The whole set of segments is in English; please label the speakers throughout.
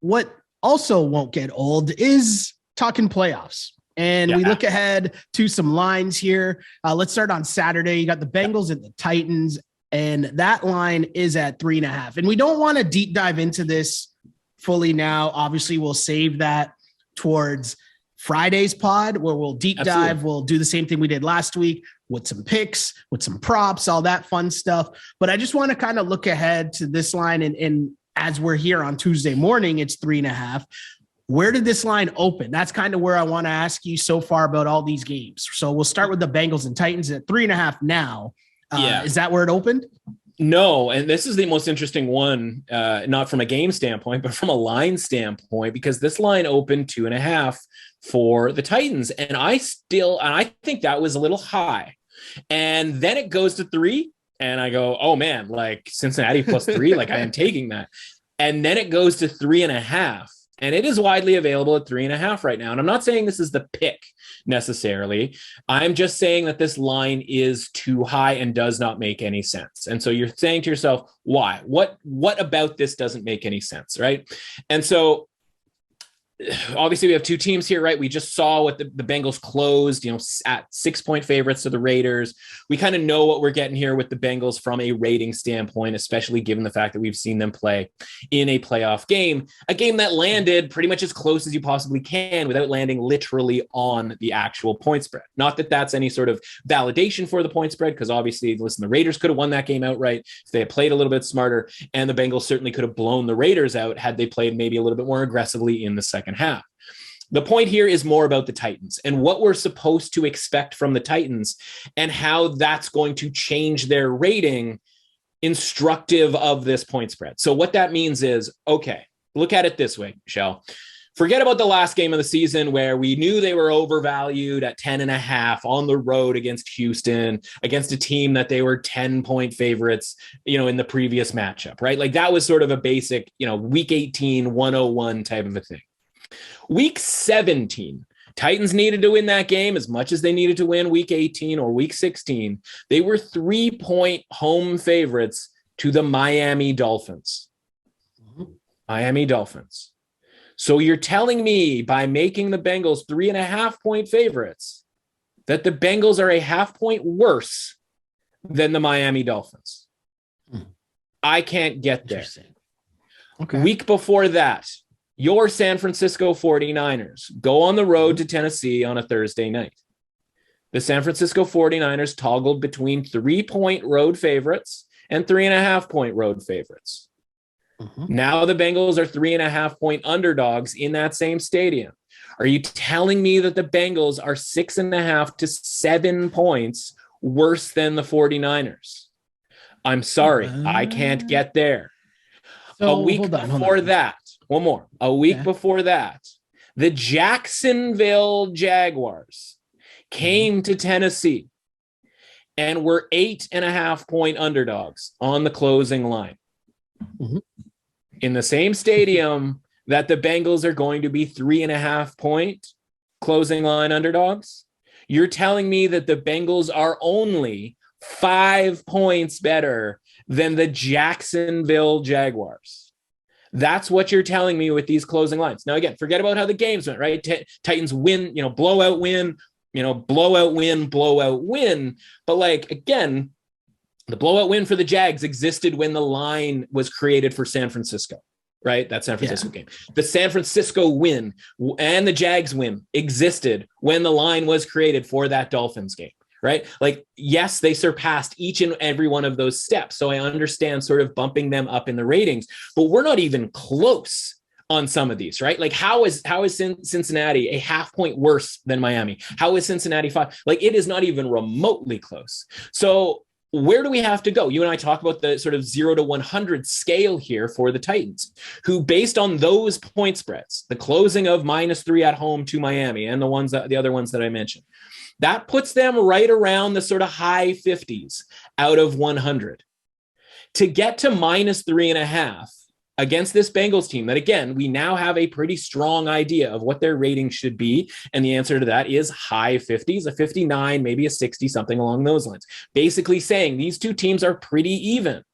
Speaker 1: what also won't get old is talking playoffs. And we look ahead to some lines here. Let's start on Saturday. You got the Bengals and the Titans, and that line is at 3.5. And we don't want to deep dive into this fully now. Obviously, we'll save that towards Friday's pod where we'll deep dive. We'll do the same thing we did last week with some picks, with some props, all that fun stuff. But I just want to kind of look ahead to this line. And as we're here on Tuesday morning, it's 3.5. Where did this line open? That's kind of where I want to ask you so far about all these games. So we'll start with the Bengals and Titans at 3.5 now. Is that where it opened?
Speaker 2: No, and this is the most interesting one, not from a game standpoint, but from a line standpoint, because this line opened 2.5 for the Titans. And I think that was a little high. And then it goes to 3. And I go, oh man, like Cincinnati plus 3, like I am taking that. And then it goes to 3.5. And it is widely available at 3.5 right now. And I'm not saying this is the pick necessarily. I'm just saying that this line is too high and does not make any sense. And so you're saying to yourself, why? What about this doesn't make any sense, right? And so obviously we have two teams here, right? We just saw what the Bengals closed, at 6-point favorites to the Raiders. We kind of know what we're getting here with the Bengals from a rating standpoint, especially given the fact that we've seen them play in a playoff game, a game that landed pretty much as close as you possibly can without landing literally on the actual point spread. Not that that's any sort of validation for the point spread, because obviously, listen, the Raiders could have won that game outright if they had played a little bit smarter, and the Bengals certainly could have blown the Raiders out had they played maybe a little bit more aggressively in the second half. The point here is more about the Titans and what we're supposed to expect from the Titans and how that's going to change their rating instructive of this point spread. So what that means is, okay, look at it this way, Shell. Forget about the last game of the season where we knew they were overvalued at 10.5 on the road against Houston, against a team that they were 10-point favorites, in the previous matchup, right? Like that was sort of a basic, week 18, 101 type of a thing. Week 17, Titans needed to win that game as much as they needed to win week 18 or week 16. They were 3-point home favorites to the Miami Dolphins. Miami Dolphins. So you're telling me by making the Bengals 3.5-point favorites that the Bengals are a 0.5 point worse than the Miami Dolphins. I can't get there. Okay. Week before that, your San Francisco 49ers go on the road to Tennessee on a Thursday night. The San Francisco 49ers toggled between 3-point road favorites and 3.5-point road favorites. Now the Bengals are 3.5-point underdogs in that same stadium. Are you telling me that the Bengals are 6.5 to 7 points worse than the 49ers? I'm sorry, I can't get there. So, a week before that, one more. A week before that, the Jacksonville Jaguars came to Tennessee and were 8.5-point underdogs on the closing line. In the same stadium that the Bengals are going to be 3.5-point closing line underdogs. You're telling me that the Bengals are only 5 points better than the Jacksonville Jaguars. That's what you're telling me with these closing lines. Now, again, forget about how the games went, right? Titans win, blowout win, blowout win. But like, again, the blowout win for the Jags existed when the line was created for San Francisco, right? That San Francisco game. The San Francisco win and the Jags win existed when the line was created for that Dolphins game, right? Like, yes, they surpassed each and every one of those steps. So I understand sort of bumping them up in the ratings, but we're not even close on some of these, right? Like how is Cincinnati a 0.5 point worse than Miami? How is Cincinnati 5? Like it is not even remotely close. So where do we have to go? You and I talk about the sort of 0 to 100 scale here for the Titans, who based on those point spreads, the closing of -3 at home to Miami and the other ones that I mentioned, that puts them right around the sort of high 50s out of 100. To get to -3.5 against this Bengals team that, again, we now have a pretty strong idea of what their rating should be. And the answer to that is high 50s, a 59, maybe a 60, something along those lines. Basically saying these two teams are pretty even.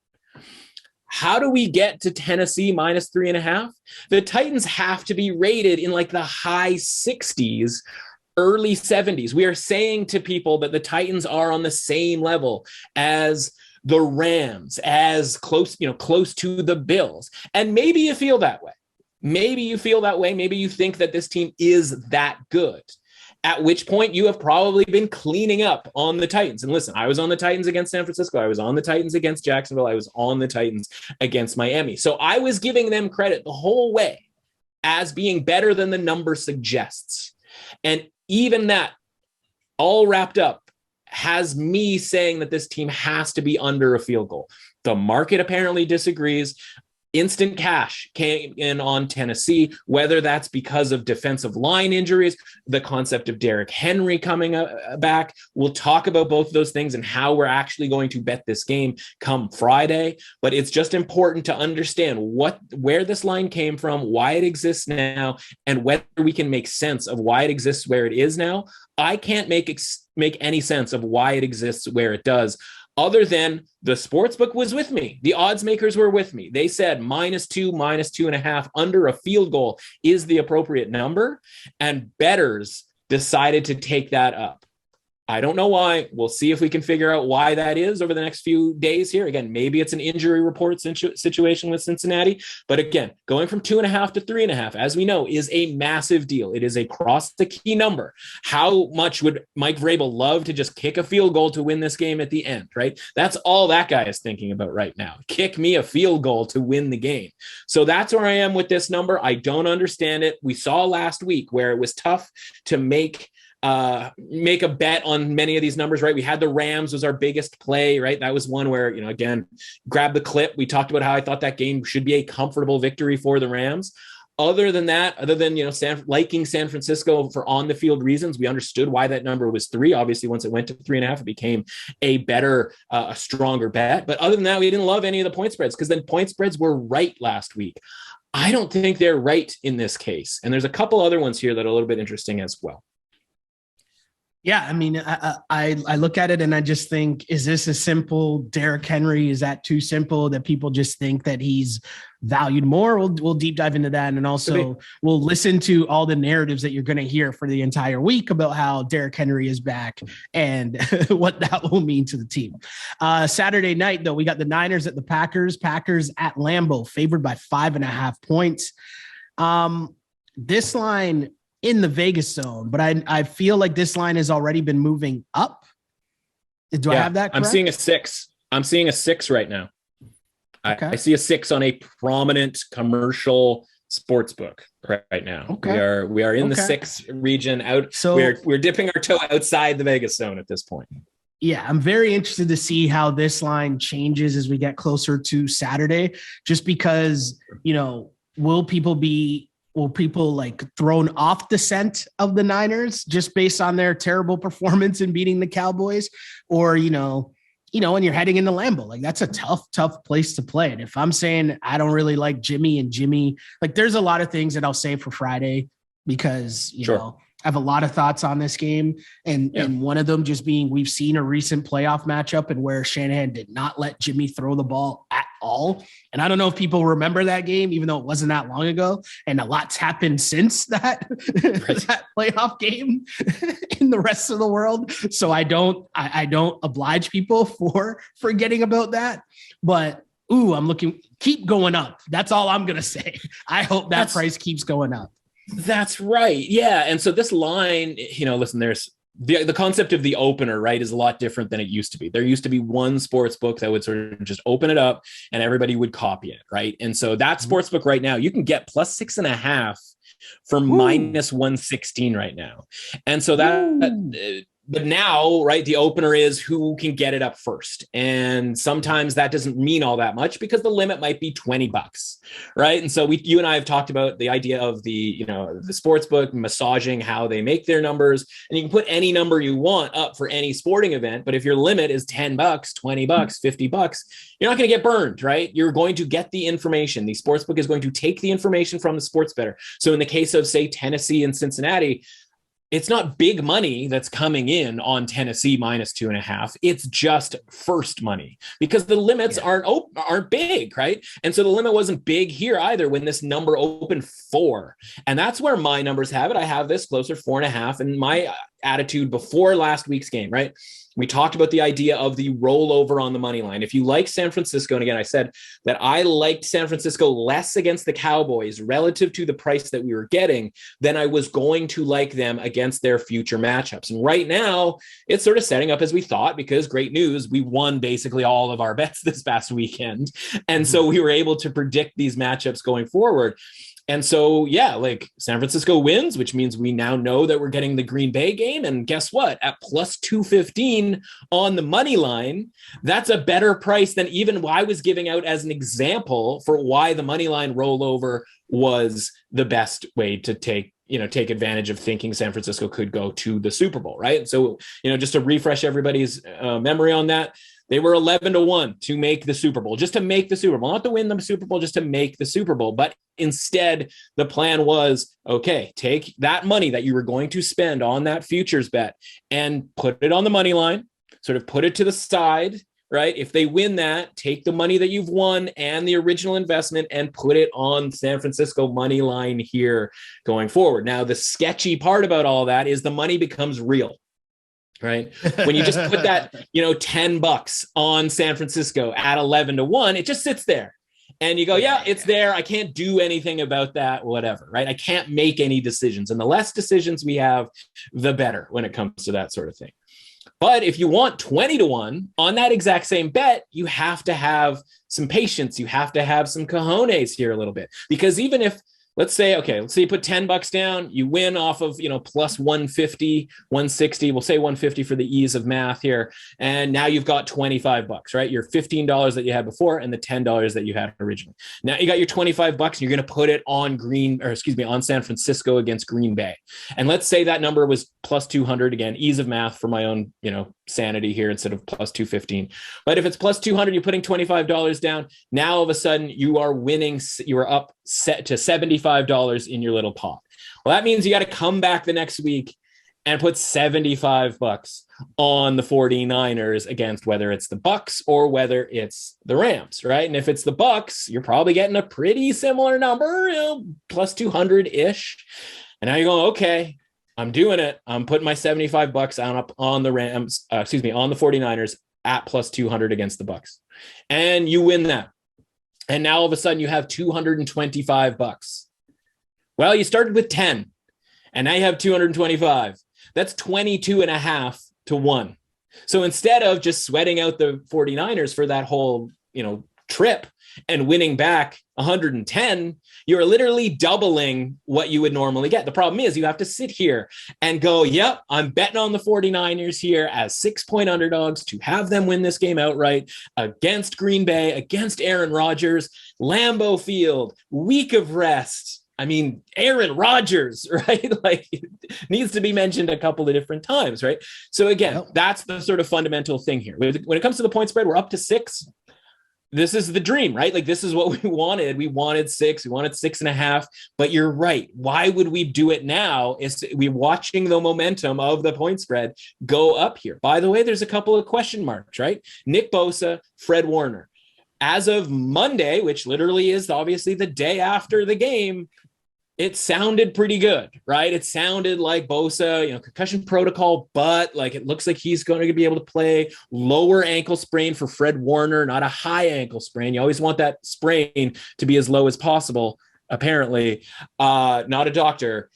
Speaker 2: How do we get to Tennessee minus 3.5? The Titans have to be rated in like the high 60s, early 70s. We are saying to people that the Titans are on the same level as the Rams, as close to the Bills. And maybe you feel that way. Maybe you think that this team is that good. At which point you have probably been cleaning up on the Titans. And listen, I was on the Titans against San Francisco. I was on the Titans against Jacksonville. I was on the Titans against Miami. So I was giving them credit the whole way as being better than the number suggests. And even that, all wrapped up, has me saying that this team has to be under a field goal. The market apparently disagrees. Instant cash came in on Tennessee, whether that's because of defensive line injuries, the concept of Derrick Henry coming back. We'll talk about both of those things and how we're actually going to bet this game come Friday. But it's just important to understand where this line came from, why it exists now, and whether we can make sense of why it exists where it is now. I can't make any sense of why it exists where it does, other than the sportsbook was with me. The odds makers were with me. They said -2, -2.5 under a field goal is the appropriate number. And bettors decided to take that up. I don't know why. We'll see if we can figure out why that is over the next few days here. Again, maybe it's an injury report situation with Cincinnati. But again, going from 2.5 to 3.5, as we know, is a massive deal. It is a cross the key number. How much would Mike Vrabel love to just kick a field goal to win this game at the end, right? That's all that guy is thinking about right now. Kick me a field goal to win the game. So that's where I am with this number. I don't understand it. We saw last week where it was tough to make a bet on many of these numbers, right? We had the Rams was our biggest play, right? That was one where, again, grab the clip. We talked about how I thought that game should be a comfortable victory for the Rams. Other than liking San Francisco for on the field reasons, we understood why that number was 3. Obviously, once it went to 3.5, it became a better, a stronger bet. But other than that, we didn't love any of the point spreads because then point spreads were right last week. I don't think they're right in this case. And there's a couple other ones here that are a little bit interesting as well.
Speaker 1: Yeah, I mean, I look at it and I just think, is this a simple Derrick Henry? Is that too simple that people just think that he's valued more? We'll deep dive into that. And also we'll listen to all the narratives that you're going to hear for the entire week about how Derrick Henry is back and what that will mean to the team. Saturday night, though, we got the Niners at the Packers at Lambeau, favored by 5.5 points. This line in the Vegas zone, but I feel like this line has already been moving up. Do I have that correct?
Speaker 2: I'm seeing a 6. I'm seeing a 6 right now. Okay. I see a 6 on a prominent commercial sports book right now. Okay. We are in the 6 region out. So we're dipping our toe outside the Vegas zone at this point.
Speaker 1: Yeah, I'm very interested to see how this line changes as we get closer to Saturday, just because, will people like thrown off the scent of the Niners just based on their terrible performance in beating the Cowboys? Or, when you're heading into Lambeau, like that's a tough place to play. And if I'm saying I don't really like Jimmy, like there's a lot of things that I'll say for Friday because, I have a lot of thoughts on this game. And one of them just being, we've seen a recent playoff matchup and where Shanahan did not let Jimmy throw the ball at all. And I don't know if people remember that game, even though it wasn't that long ago. And a lot's happened since that, that playoff game in the rest of the world. So I don't oblige people for forgetting about that. But keep going up. That's all I'm going to say. I hope that price keeps going up.
Speaker 2: That's right. Yeah. And so this line, listen, there's the concept of the opener, right, is a lot different than it used to be. There used to be one sports book that would sort of just open it up and everybody would copy it. Right. And so that sports book right now, you can get plus 6.5 for minus 116 right now. And so but now, right, the opener is who can get it up first. And sometimes that doesn't mean all that much because the limit might be $20, right? And so you and I have talked about the idea of the sports book massaging how they make their numbers, and you can put any number you want up for any sporting event. But if your limit is $10, $20, $50, you're not going to get burned, right? You're going to get the information. The sports book is going to take the information from the sports bettor. So in the case of, say, Tennessee and Cincinnati, it's not big money that's coming in on Tennessee minus 2.5. It's just first money because the limits aren't big, right? And so the limit wasn't big here either when this number opened 4. And that's where my numbers have it. I have this closer 4.5, and my attitude before last week's game, right? We talked about the idea of the rollover on the money line. If you like San Francisco, and again, I said that I liked San Francisco less against the Cowboys relative to the price that we were getting, then I was going to like them against their future matchups. And right now, it's sort of setting up as we thought, because great news, we won basically all of our bets this past weekend. And so we were able to predict these matchups going forward. And so, yeah, like San Francisco wins, which means we now know that we're getting the Green Bay game. And guess what? At plus 215 on the money line, that's a better price than even I was giving out as an example for why the money line rollover was the best way to take advantage of thinking San Francisco could go to the Super Bowl, right? So, just to refresh everybody's memory on that, they were 11-1 to make the Super Bowl, just to make the Super Bowl, not to win the Super Bowl, just to make the Super Bowl. But instead, the plan was, okay, take that money that you were going to spend on that futures bet and put it on the money line, sort of put it to the side, right? If they win that, take the money that you've won and the original investment and put it on San Francisco money line here going forward. Now, the sketchy part about all that is the money becomes real. Right. When you just put that, $10 on San Francisco at 11-1, it just sits there and you go, yeah, it's there. I can't do anything about that, whatever. Right. I can't make any decisions. And the less decisions we have, the better when it comes to that sort of thing. But if you want 20-1 on that exact same bet, you have to have some patience. You have to have some cojones here a little bit, because even if, let's say you put $10 down, you win off of, plus 150, 160, we'll say 150 for the ease of math here. And now you've got $25, right? Your $15 that you had before and the $10 that you had originally. Now you got your $25 and you're going to put it on on San Francisco against Green Bay. And let's say that number was plus 200, again, ease of math for my own, sanity here instead of plus 215. But if it's plus 200, you're putting $25 down. Now all of a sudden you are winning, you are up set to $75 in your little pot. Well, that means you got to come back the next week and put $75 on the 49ers against whether it's the Bucks or whether it's the Rams, right? And if it's the Bucks, you're probably getting a pretty similar number, plus 200-ish. And now you're going, okay, I'm doing it. I'm putting my $75 up on the Rams, on the 49ers at plus 200 against the Bucks. And you win that. And now all of a sudden you have $225. Well, you started with 10 and now you have 225. That's 22.5-1. So instead of just sweating out the 49ers for that whole, trip and winning back 110, you're literally doubling what you would normally get. The problem is you have to sit here and go, yep, I'm betting on the 49ers here as 6-point underdogs to have them win this game outright against Green Bay, against Aaron Rodgers, Lambeau Field, week of rest. I mean, Aaron Rodgers, right? Like, it needs to be mentioned a couple of different times, right? So again, that's the sort of fundamental thing here. When it comes to the point spread, we're up to 6. This is the dream, right? Like, this is what we wanted. We wanted 6, we wanted 6.5, but you're right. Why would we do it now? Is we're watching the momentum of the point spread go up here. By the way, there's a couple of question marks, right? Nick Bosa, Fred Warner. As of Monday, which literally is obviously the day after the game, it sounded pretty good, right? It sounded like Bosa, concussion protocol, but like it looks like he's going to be able to play. Lower ankle sprain for Fred Warner, not a high ankle sprain. You always want that sprain to be as low as possible, apparently. Not a doctor.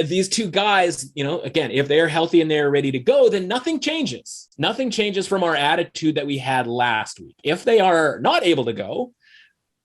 Speaker 2: These two guys, again, if they're healthy and they're ready to go, then nothing changes. Nothing changes from our attitude that we had last week. If they are not able to go,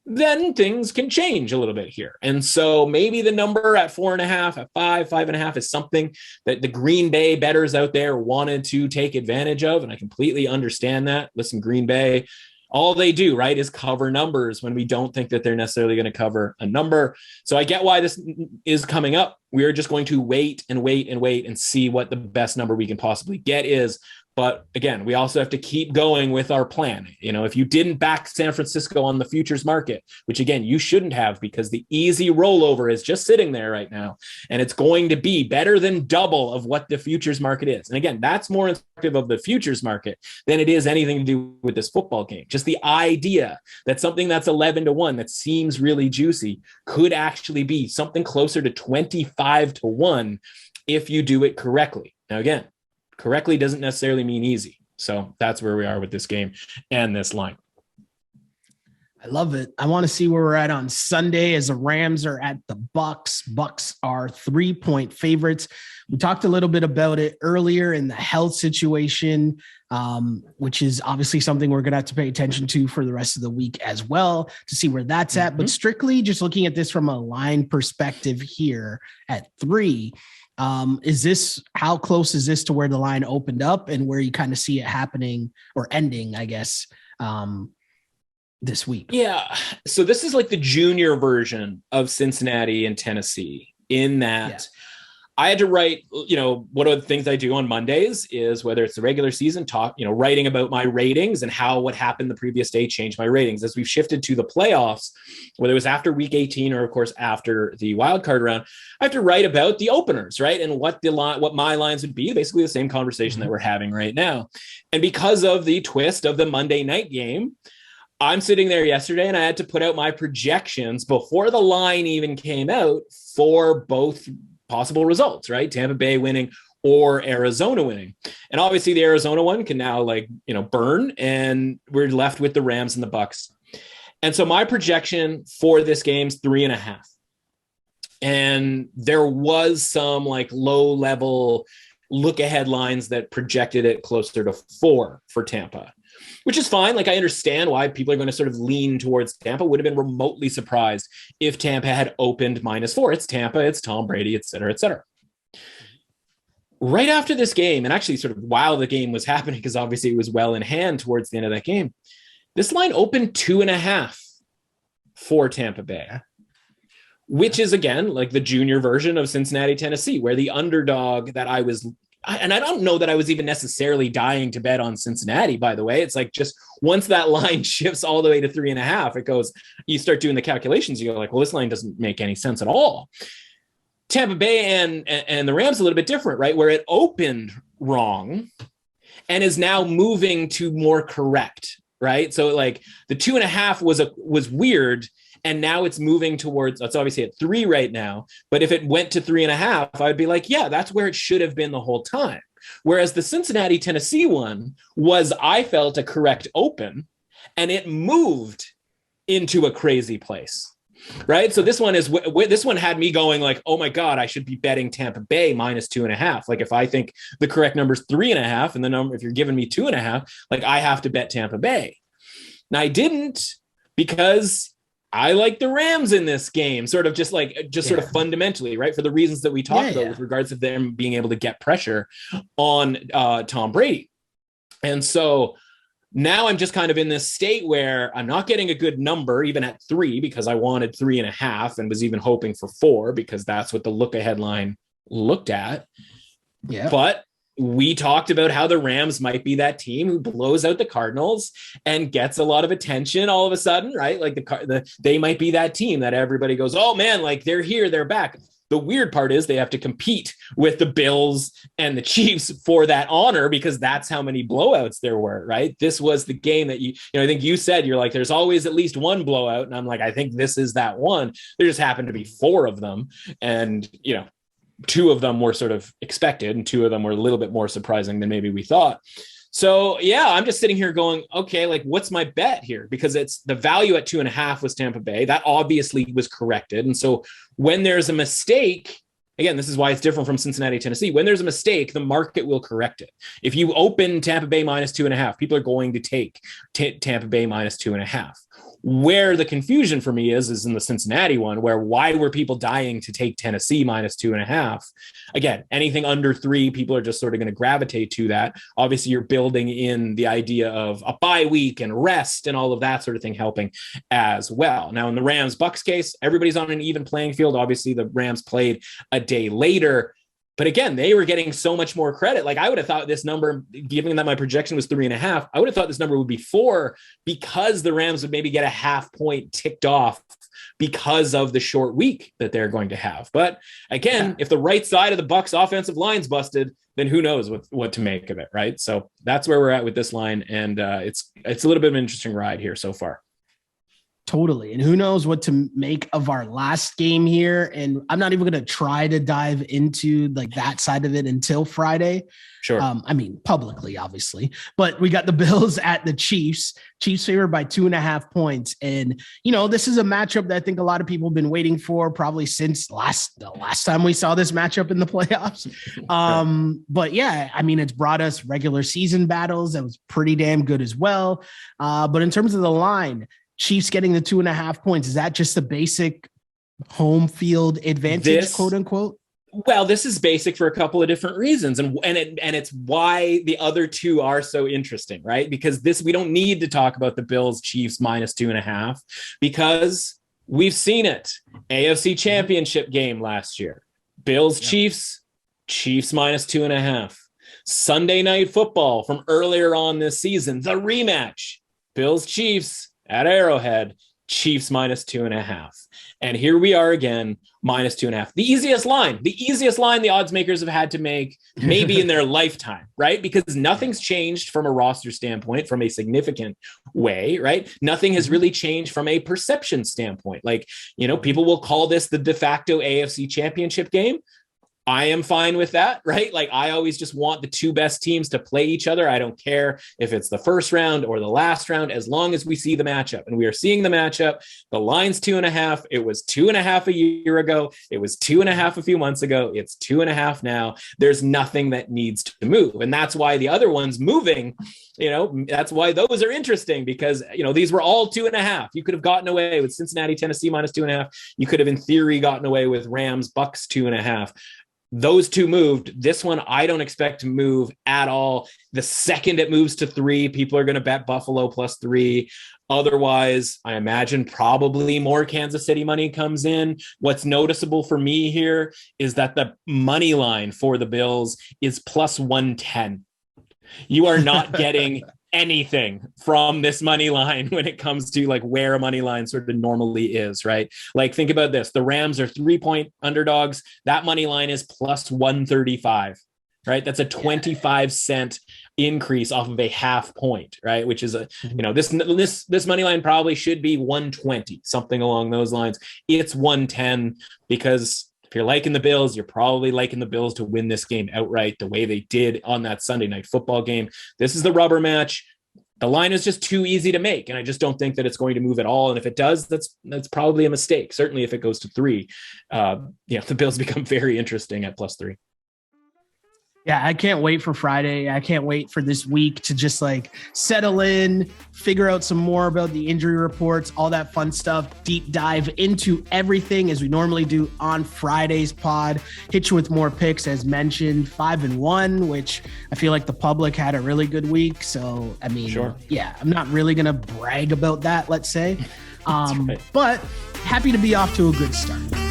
Speaker 2: then things can change a little bit here. And so maybe the number at 4.5, at 5.5 is something that the Green Bay bettors out there wanted to take advantage of. And I completely understand that. Listen, Green Bay, all they do, right, is cover numbers when we don't think that they're necessarily going to cover a number. So I get why this is coming up. We're just going to wait and see what the best number we can possibly get is. But again, we also have to keep going with our plan. If you didn't back San Francisco on the futures market, which again, you shouldn't have, because the easy rollover is just sitting there right now. And it's going to be better than double of what the futures market is. And again, that's more instructive of the futures market than it is anything to do with this football game. Just the idea that something that's 11-1 that seems really juicy could actually be something closer to 25-1 if you do it correctly. Now, again, correctly doesn't necessarily mean easy. So that's where we are with this game and this line.
Speaker 1: I love it. I want to see where we're at on Sunday as the Rams are at the Bucks. Bucks are 3-point favorites. We talked a little bit about it earlier in the health situation, which is obviously something we're going to have to pay attention to for the rest of the week as well to see where that's at. But strictly just looking at this from a line perspective here at 3, how close is this to where the line opened up and where you kind of see it happening or ending, I guess, this week?
Speaker 2: Yeah. So this is like the junior version of Cincinnati and Tennessee in that I had to write, one of the things I do on Mondays is, whether it's the regular season, writing about my ratings and how what happened the previous day changed my ratings. As we've shifted to the playoffs, whether it was after week 18 or of course after the wild card round, I have to write about the openers, right? And what my lines would be, basically the same conversation that we're having right now. And because of the twist of the Monday night game, I'm sitting there yesterday and I had to put out my projections before the line even came out for both possible results, right? Tampa Bay winning or Arizona winning. And obviously the Arizona one can now burn, and we're left with the Rams and the Bucks. And so my projection for this game's 3.5. And there was some low level look ahead lines that projected it closer to 4 for Tampa, which is fine. I understand why people are going to sort of lean towards Tampa. Would have been remotely surprised if Tampa had opened -4. It's Tampa, it's Tom Brady, et cetera, et cetera. Right after this game, and actually sort of while the game was happening, because obviously it was well in hand towards the end of that game, this line opened 2.5 for Tampa Bay, which is again, the junior version of Cincinnati, Tennessee, where the underdog that and I don't know that I was even necessarily dying to bet on Cincinnati, by the way. It's just once that line shifts all the way to 3.5, it goes, you start doing the calculations. You go well, this line doesn't make any sense at all. Tampa Bay and the Rams a little bit different, right? Where it opened wrong and is now moving to more correct, right? So the 2.5 was weird. And now it's moving towards, it's obviously at 3 right now, but if it went to 3.5, I'd be yeah, that's where it should have been the whole time. Whereas the Cincinnati, Tennessee one was, I felt, a correct open, and it moved into a crazy place, right? So this one had me going oh my God, I should be betting Tampa Bay -2.5. If I think the correct number is 3.5 and the number, if you're giving me 2.5, I have to bet Tampa Bay. Now I didn't, because I like the Rams in this game, sort of sort of fundamentally, right? For the reasons that we talked about with regards to them being able to get pressure on Tom Brady. And so now I'm just kind of in this state where I'm not getting a good number, even at 3, because I wanted 3.5 and was even hoping for 4, because that's what the look ahead line looked at. Yeah. But we talked about how the Rams might be that team who blows out the Cardinals and gets a lot of attention all of a sudden, right? They might be that team that everybody goes, oh man, they're here, they're back. The weird part is they have to compete with the Bills and the Chiefs for that honor, because that's how many blowouts there were, right? This was the game that I think you said, you're there's always at least one blowout. And I'm I think this is that one. There just happened to be 4 of them. And, 2 of them were sort of expected and 2 of them were a little bit more surprising than maybe we thought. So yeah, I'm just sitting here going, okay, what's my bet here? Because it's the value at 2.5 was Tampa Bay. That obviously was corrected. And so when there's a mistake, again, this is why it's different from Cincinnati, Tennessee. When there's a mistake, the market will correct it. If you open Tampa Bay -2.5, people are going to take Tampa Bay -2.5. Where the confusion for me is in the Cincinnati one, where why were people dying to take Tennessee -2.5? Again, anything under 3, people are just sort of going to gravitate to that. Obviously, you're building in the idea of a bye week and rest and all of that sort of thing helping as well. Now, in the Rams-Bucks case, everybody's on an even playing field. Obviously, the Rams played a day later. But again, they were getting so much more credit. Like I would have thought this number, given that my projection was 3.5, I would have thought this number would be 4 because the Rams would maybe get a half point ticked off because of the short week that they're going to have. But again, if the right side of the Bucs offensive line's busted, then who knows what to make of it, right? So that's where we're at with this line. And it's a little bit of an interesting ride here so far.
Speaker 1: Totally. And who knows what to make of our last game here. And I'm not even going to try to dive into like that side of it until Friday.
Speaker 2: Sure.
Speaker 1: I mean, publicly, obviously, but we got the Bills at the Chiefs favored by 2.5 points. And, this is a matchup that I think a lot of people have been waiting for probably since the last time we saw this matchup in the playoffs. But yeah, I mean, it's brought us regular season battles. That was pretty damn good as well. But in terms of the line, Chiefs getting the 2.5 points, is that just a basic home field advantage, quote unquote?
Speaker 2: Well, this is basic for a couple of different reasons. And it's why the other two are so interesting, right? Because we don't need to talk about the Bills Chiefs minus 2.5 because we've seen it. AFC Championship game last year, Bills Chiefs minus 2.5. Sunday Night Football from earlier on this season, the rematch, Bills Chiefs at Arrowhead, Chiefs minus 2.5. And here we are again, minus 2.5. The easiest line the odds makers have had to make maybe in their lifetime, right? Because nothing's changed from a roster standpoint, from a significant way, right? Nothing has really changed from a perception standpoint. Like, people will call this the de facto AFC Championship game. I am fine with that, right? Like I always just want the two best teams to play each other. I don't care if it's the first round or the last round, as long as we see the matchup. And we are seeing the matchup. The line's 2.5. It was 2.5 a year ago. It was 2.5 a few months ago. It's 2.5 now. There's nothing that needs to move. And that's why the other one's moving. That's why those are interesting because, these were all 2.5. You could have gotten away with Cincinnati, Tennessee minus 2.5. You could have in theory gotten away with Rams, Bucks 2.5. Those two moved. This one, I don't expect to move at all. The second it moves to 3, people are going to bet Buffalo plus 3. Otherwise, I imagine probably more Kansas City money comes in. What's noticeable for me here is that the money line for the Bills is plus 110. You are not getting anything from this money line when it comes to like where a money line sort of normally is, right? Like think about this. The Rams are 3-point underdogs. That money line is plus 135, right? That's a 25 cent increase off of a half point, right? Which is this money line probably should be 120, something along those lines. It's 110 because if you're liking the Bills, you're probably liking the Bills to win this game outright the way they did on that Sunday Night Football game. This is the rubber match. The line is just too easy to make, and I just don't think that it's going to move at all. And if it does, that's probably a mistake. Certainly if it goes to 3, the Bills become very interesting at plus 3.
Speaker 1: Yeah, I can't wait for Friday. I can't wait for this week to just like settle in, figure out some more about the injury reports, all that fun stuff, deep dive into everything as we normally do on Friday's pod. Hit you with more picks as mentioned, 5-1, which I feel like the public had a really good week. So, I mean,
Speaker 2: sure.
Speaker 1: Yeah, I'm not really going to brag about that, let's say.
Speaker 2: Right.
Speaker 1: But happy to be off to a good start.